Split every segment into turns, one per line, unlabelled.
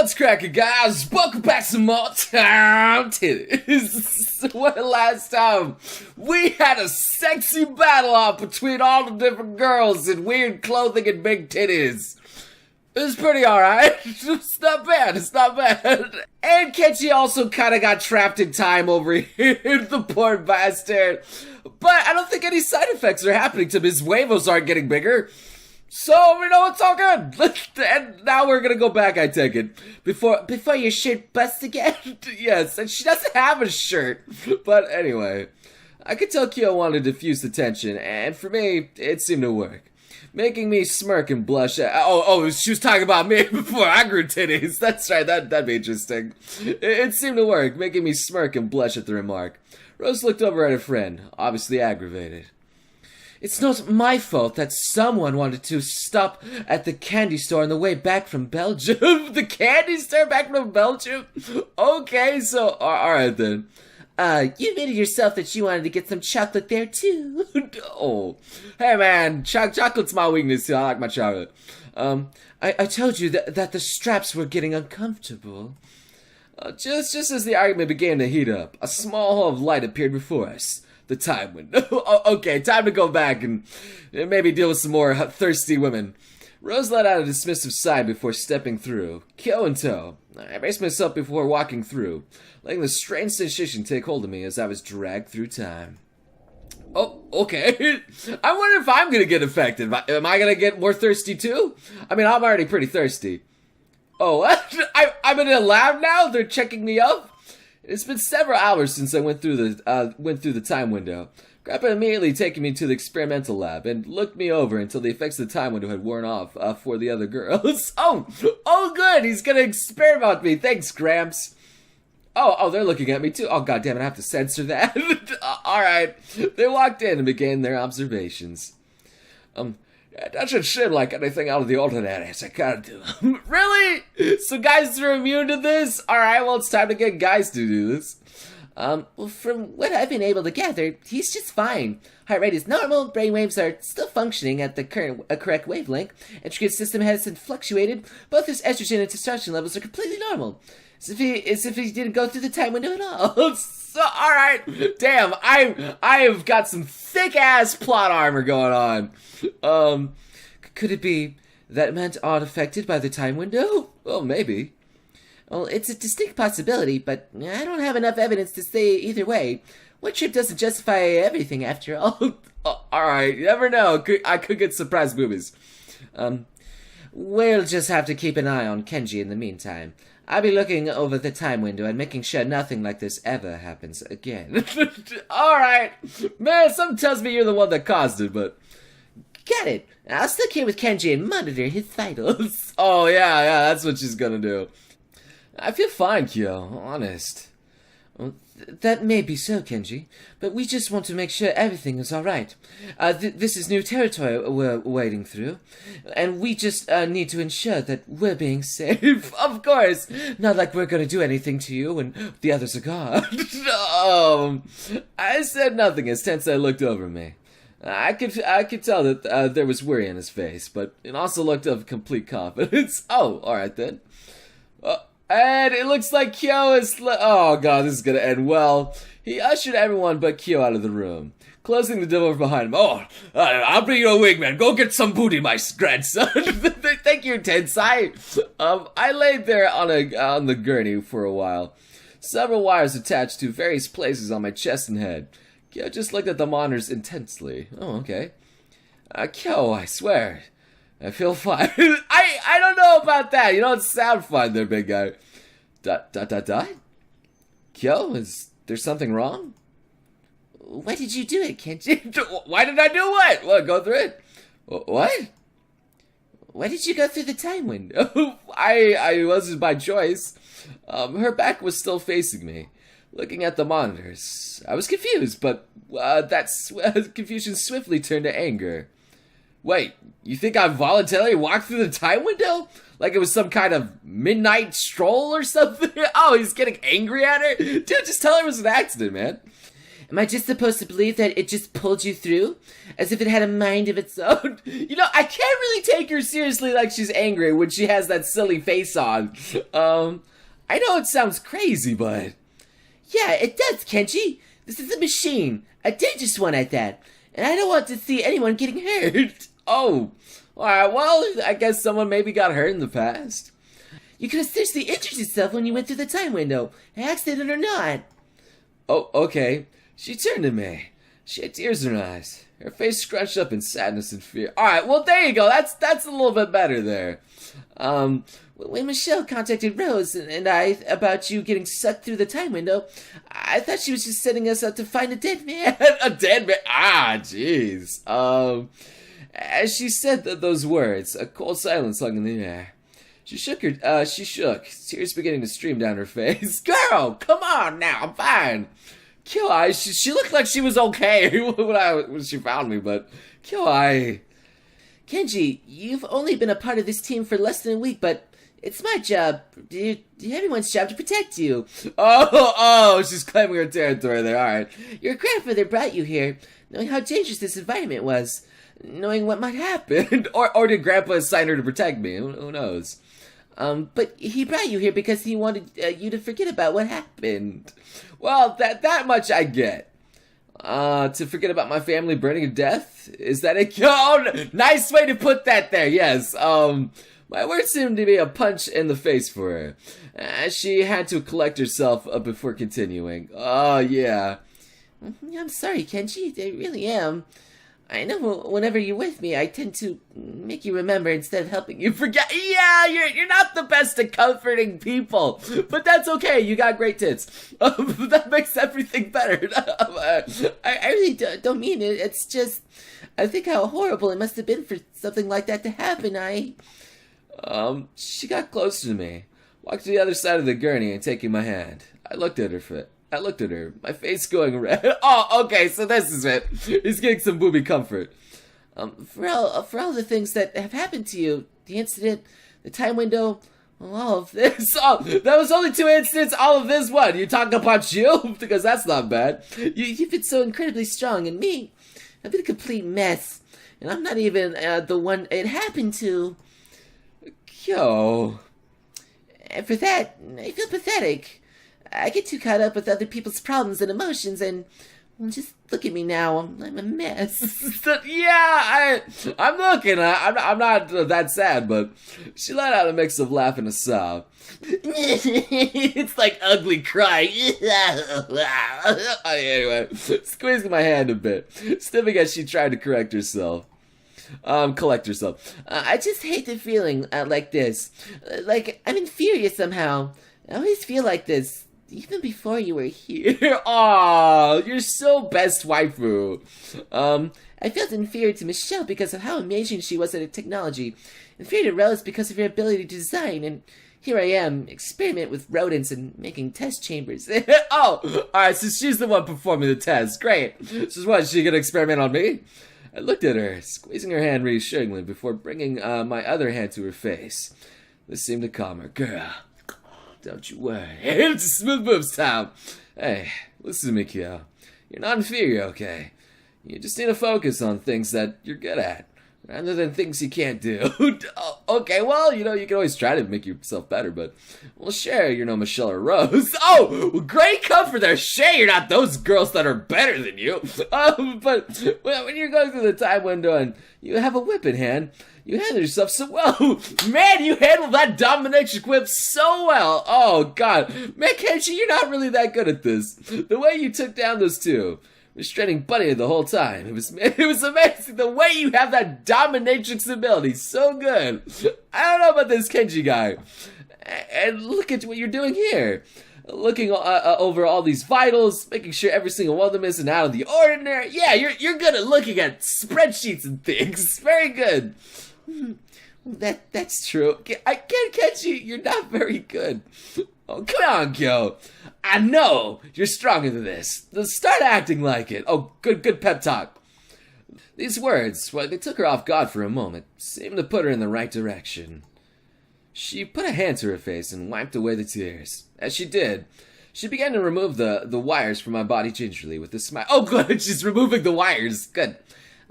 What's cracking, guys? Welcome back to more time titties. What last time we had a sexy battle off between all the different girls in weird clothing and big titties. It was pretty alright. It's not bad, it's not bad. And Tenshi also kinda got trapped in time over here, the poor bastard. But I don't think any side effects are happening to him. His huevos aren't getting bigger. So, you know, it's all good. And now we're gonna go back, I take it. Before your shirt busts again? Yes, and she doesn't have a shirt. But anyway, I could tell Kyo wanted to diffuse the tension, and for me, it seemed to work. Making me smirk and blush at— oh, she was talking about me before I grew titties. That's right, that'd be interesting. It seemed to work, making me smirk and blush at the remark. Rose looked over at her friend, obviously aggravated. It's not my fault that someone wanted to stop at the candy store on the way back from Belgium. The candy store back from Belgium? Okay, so, alright then. You admitted yourself that you wanted to get some chocolate there too. Oh, hey man, chocolate's my weakness. I like my chocolate. I told you that the straps were getting uncomfortable. Just as the argument began to heat up, a small hole of light appeared before us. The time window. Okay, time to go back and maybe deal with some more thirsty women. Rose let out a dismissive sigh before stepping through, Kyo in tow. I braced myself before walking through, letting the strange sensation take hold of me as I was dragged through time. Oh, okay. I wonder if I'm gonna get affected. Am I gonna get more thirsty too? I mean, I'm already pretty thirsty. Oh, what? I'm in a lab now? They're checking me up? It's been several hours since I went through the time window. Grandpa immediately taking me to the experimental lab and looked me over until the effects of the time window had worn off for the other girls. Oh, good. He's gonna experiment with me. Thanks, Gramps. Oh, they're looking at me too. Oh, goddammit, I have to censor that. All right. They walked in and began their observations. It doesn't seem like anything out of the ordinary, as I gotta do. Really? So guys are immune to this? Alright, well, it's time to get guys to do this. Well, from what I've been able to gather, he's just fine. Heart rate is normal, brainwaves are still functioning at the correct wavelength, endocrine system hasn't fluctuated, both his estrogen and testosterone levels are completely normal. As if he didn't go through the time window at all. So, alright, damn, I have got some thick-ass plot armor going on. Could it be that men aren't affected by the time window? Well, maybe. Well, it's a distinct possibility, but I don't have enough evidence to say either way. One trip doesn't justify everything, after all. Alright, you never know, I could get surprise movies. We'll just have to keep an eye on Kenji in the meantime. I'll be looking over the time window and making sure nothing like this ever happens again. Alright. Man, something tells me you're the one that caused it, but... Got it. I'll stick here with Kenji and monitor his vitals. Oh, yeah, that's what she's gonna do. I feel fine, Kyo, honest. Well, that may be so, Kenji, but we just want to make sure everything is alright. This is new territory we're wading through, and we just need to ensure that we're being safe. Of course! Not like we're gonna do anything to you when the others are gone. I said nothing as Tensei looked over me. I could tell that there was worry in his face, but it also looked of complete confidence. Oh, alright then. And it looks like Kyo is... oh god, this is gonna end well. He ushered everyone but Kyo out of the room, closing the door behind him. Oh, I'll bring you a wingman. Go get some booty, my grandson. Thank you, Tensai. I laid there on the gurney for a while. Several wires attached to various places on my chest and head. Kyo just looked at the monitors intensely. Oh, okay. Kyo, I swear, I feel fine. I don't know about that. You don't sound fine there, big guy. Dot? Kyo, is there something wrong? Why did you do it, Kenji? Why did I do what? What, go through it? What? Why did you go through the time window? I wasn't by choice. Her back was still facing me, looking at the monitors. I was confused, but that confusion swiftly turned to anger. Wait, you think I voluntarily walked through the time window? Like it was some kind of midnight stroll or something? Oh, he's getting angry at her? Dude, just tell her it was an accident, man. Am I just supposed to believe that it just pulled you through? As if it had a mind of its own? You know, I can't really take her seriously like she's angry when she has that silly face on. I know it sounds crazy, but... Yeah, it does, Kenshi. This is a machine. A dangerous one at that. And I don't want to see anyone getting hurt. Oh, alright, well, I guess someone maybe got hurt in the past. You could have seriously injured yourself when you went through the time window, accident or not. Oh, okay. She turned to me. She had tears in her eyes. Her face scrunched up in sadness and fear. Alright, well, there you go. That's a little bit better there. When Michelle contacted Rose and I about you getting sucked through the time window, I thought she was just setting us up to find a dead man. A dead man? Ah, jeez. As she said those words, a cold silence hung in the air. She shook, tears beginning to stream down her face. Girl, come on now, I'm fine. Kyo-ai, she looked like she was okay when she found me, but Kyo-ai... Kenji, you've only been a part of this team for less than a week, but it's my job, everyone's job to protect you. Oh, she's claiming her territory there, alright. Your grandfather brought you here, knowing how dangerous this environment was, knowing what might happen. or did Grandpa assign her to protect me? Who knows? But he brought you here because he wanted you to forget about what happened. Well, that much I get. To forget about my family burning to death? Is that it? Oh, nice way to put that there, yes. My words seemed to be a punch in the face for her. She had to collect herself before continuing. Oh, yeah. I'm sorry, Kenji, I really am. I know whenever you're with me, I tend to make you remember instead of helping you forget. Yeah, you're not the best at comforting people, but that's okay. You got great tits. That makes everything better. I really don't mean it. It's just, I think how horrible it must have been for something like that to happen. She got closer to me, walked to the other side of the gurney and taking my hand. I looked at her, my face going red. Oh, okay, so this is it. He's getting some booby comfort. For all the things that have happened to you, the incident, the time window, all of this. Oh, that was only 2 incidents. All of this, what? You talking about you? Because that's not bad. You've been so incredibly strong, and me, I've been a complete mess. And I'm not even the one it happened to. Yo. And for that, I feel pathetic. I get too caught up with other people's problems and emotions, and well, just look at me now. I'm a mess. Yeah, I'm looking. I'm not that sad, but she let out a mix of laugh and a sob. It's like ugly crying. Anyway, squeezing my hand a bit, sniffing as she tried to collect herself. I just hate the feeling like this. Like I'm inferior somehow. I always feel like this. Even before you were here. Aw, you're so best waifu. I felt inferior to Michelle because of how amazing she was at her technology. Inferior to Rose because of her ability to design. And here I am, experiment with rodents and making test chambers. Oh, alright, so she's the one performing the test. Great. So what, is she gonna experiment on me? I looked at her, squeezing her hand reassuringly before bringing my other hand to her face. This seemed to calm her. Girl, don't you worry. It's a smooth moves time. Hey, listen to me, Kyo. You're not inferior, okay? You just need to focus on things that you're good at, rather than things you can't do. Okay, well, you know, you can always try to make yourself better, but, well, sure, you're no Michelle or Rose. Oh, well, great comfort there. Sure, you're not those girls that are better than you. But when you're going through the time window and you have a whip in hand, you handle yourself so well. Man, you handled that domination whip so well. Oh, God. Man, Kenshi, you're not really that good at this. The way you took down those two, restraining Bunny the whole time. It was amazing. The way you have that dominatrix ability. So good. I don't know about this Kenji guy. And look at what you're doing here. Looking over all these vitals, making sure every single one of them isn't out of the ordinary. Yeah, you're good at looking at spreadsheets and things. Very good. That's true. I can't catch you. You're not very good. Oh, come on, Kyo. I know you're stronger than this. Start acting like it. Oh, good pep talk. These words, well, they took her off guard for a moment, seemed to put her in the right direction. She put a hand to her face and wiped away the tears. As she did, She began to remove the wires from my body gingerly with a smile. Oh, good, she's removing the wires. Good.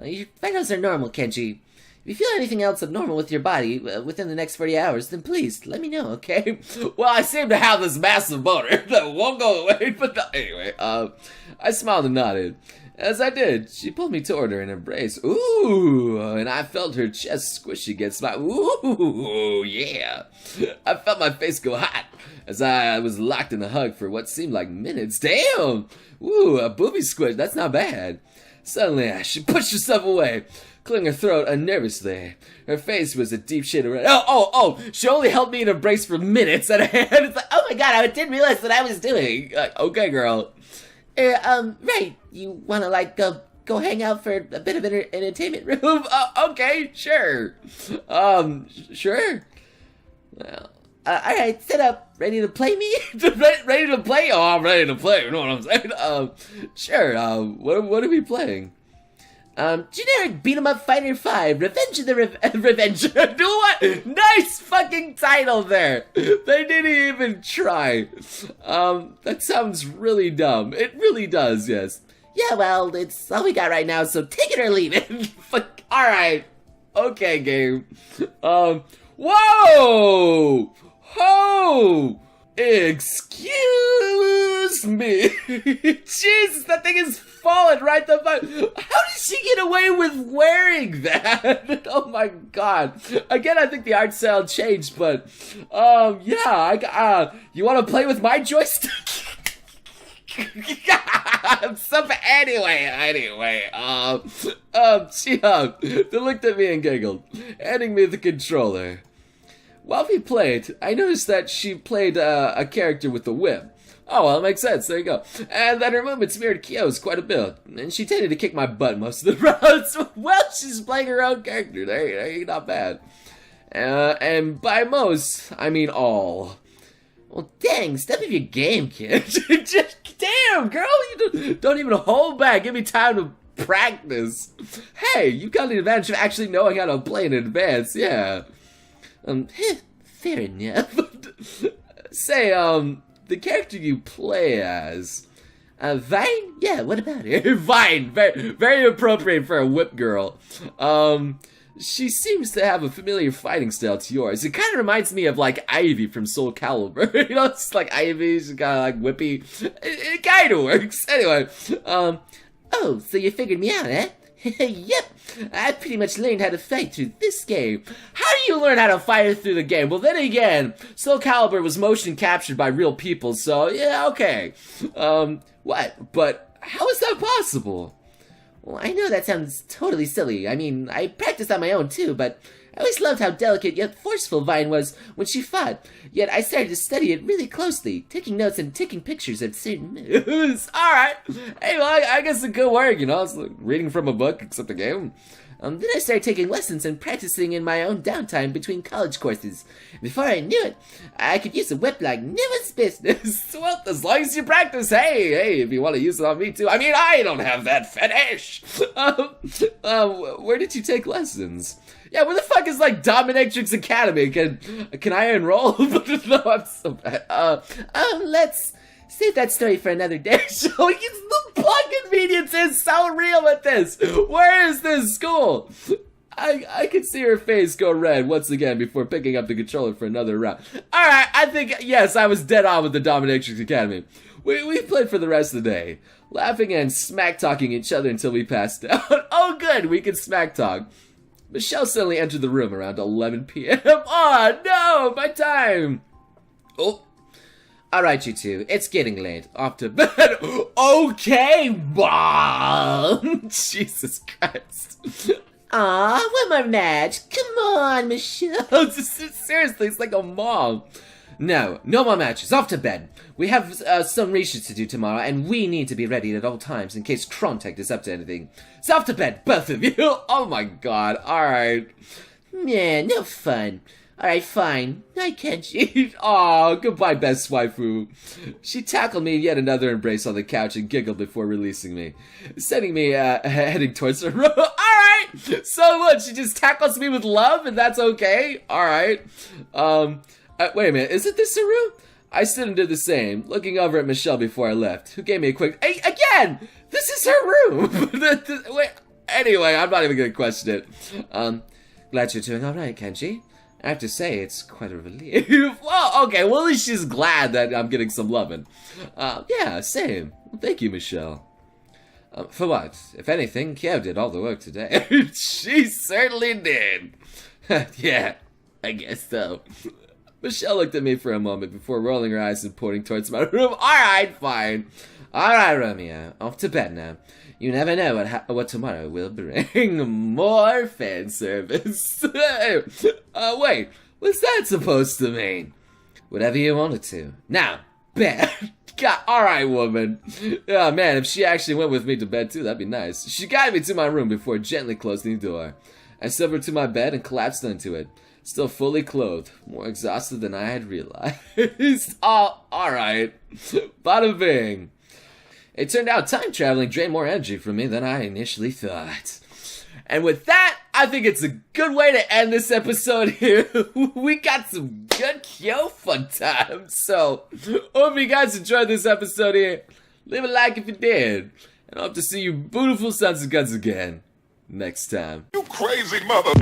Your vitals are normal, Kenshi. If you feel anything else abnormal with your body within the next 40 hours, then please let me know, okay?
Well, I seem to have this massive boner that won't go away, but anyway, I smiled and nodded. As I did, she pulled me toward her in an embrace. Ooh, and I felt her chest squish against my, ooh, yeah. I felt my face go hot as I was locked in a hug for what seemed like minutes. Damn! Ooh, a booby squish, that's not bad. Suddenly, she pushed herself away, clearing her throat unnervously. Her face was a deep shade of red. Oh, she only held me in an embrace for minutes at a hand. It's like, oh my god, I didn't realize what I was doing. Okay, girl.
Right, you wanna, like, go hang out for a bit of entertainment room?
Okay, sure. Sure.
Well, alright, sit up. Ready to play me?
Ready to play? Oh, I'm ready to play, you know what I'm saying? Sure, what are we playing?
Generic beat-em-up fighter 5, Revenge of the Revenger.
Do what? Nice fucking title there. They didn't even try. That sounds really dumb. It really does, yes.
Yeah, well, it's all we got right now, so take it or leave it.
Alright. Okay, game. Whoa! Ho! Excuse me. Jesus, that thing is falling right the fuck. How did she get away with wearing that? Oh my god. Again, I think the art style changed, but yeah, you want to play with my joystick? Anyway, she looked at me and giggled, handing me the controller. While we played, I noticed that she played a character with a whip. Oh, well, it makes sense. There you go. And that her movements mirrored Kyo's quite a bit. And she tended to kick my butt most of the rounds. Well, she's playing her own character. There you not bad. And by most, I mean all.
Well, dang, step up your game, kid.
Just, damn, girl, you don't even hold back. Give me time to practice. Hey, you got the advantage of actually knowing how to play in advance, yeah.
Fair enough.
Say, the character you play as,
Vine? Yeah, what about her?
Vine, very, very appropriate for a whip girl. She seems to have a familiar fighting style to yours. It kind of reminds me of, like, Ivy from Soul Calibur. You know, it's like Ivy, she's kind of, like, whippy. It kind of works. Anyway,
oh, so you figured me out, eh? Yep, I pretty much learned how to fight through this game.
How do you learn how to fight through the game? Well, then again, Soul Calibur was motion captured by real people, so yeah, okay. What? But how is that possible?
Well, I know that sounds totally silly. I mean, I practiced on my own too, but I always loved how delicate yet forceful Vine was when she fought. Yet I started to study it really closely, taking notes and taking pictures of certain moves.
Alright. Hey, well, I guess it could work, you know? It's like reading from a book, except the game.
Then I started taking lessons and practicing in my own downtime between college courses. Before I knew it, I could use a whip like no one's business.
Well, as long as you practice, hey, if you want to use it on me too. I mean, I don't have that fetish. Where did you take lessons? Yeah, where the fuck is, like, Dominatrix Academy? Can I enroll? No, I'm so bad.
Let's save that story for another day.
The plot convenience is so real with this. Where is this school? I could see her face go red once again before picking up the controller for another round. Alright, I think, yes, I was dead on with the Dominatrix Academy. We played for the rest of the day, laughing and smack-talking each other until we passed out. Oh, good, we can smack-talk. Michelle suddenly entered the room around 11 p.m. Oh, no, my time. Oh. Alright, you two, it's getting late. Off to bed. Okay, Mom. Jesus Christ.
Aw, one more match. Come on, Michelle.
Seriously, it's like a mom. No more matches. Off to bed. We have some research to do tomorrow, and we need to be ready at all times in case Krontech is up to anything. So off to bed, both of you. Oh my god. Alright.
Man, no fun. Alright, fine. I can't
cheat. Aw, goodbye, best waifu. She tackled me in yet another embrace on the couch and giggled before releasing me, sending me heading towards her room. Alright! So what, she just tackles me with love and that's okay? Alright. Wait a minute, isn't this her room? I stood and did the same, looking over at Michelle before I left, who gave me a quick, hey, again! This is her room! Wait, anyway, I'm not even gonna question it. Glad you're doing alright, Kenji. I have to say, it's quite a relief. Well, okay, well, at least she's glad that I'm getting some loving. Yeah, same. Thank you, Michelle. For what? If anything, Kyo did all the work today. She certainly did. Yeah, I guess so. Michelle looked at me for a moment before rolling her eyes and pointing towards my room. Alright, fine. Alright, Romeo. Off to bed now. You never know what tomorrow will bring. More fan service. Wait. What's that supposed to mean? Whatever you want it to. Now, bed. God, alright, woman. Oh, man, if she actually went with me to bed, too, that'd be nice. She guided me to my room before gently closing the door. I slipped to my bed and collapsed into it. Still fully clothed, more exhausted than I had realized. Oh, alright. Bada bing. It turned out time traveling drained more energy from me than I initially thought. And with that, I think it's a good way to end this episode here. We got some good Kyo fun times. So, hope you guys enjoyed this episode here. Leave a like if you did. And I hope to see you beautiful sons and guns again next time.
You crazy mother.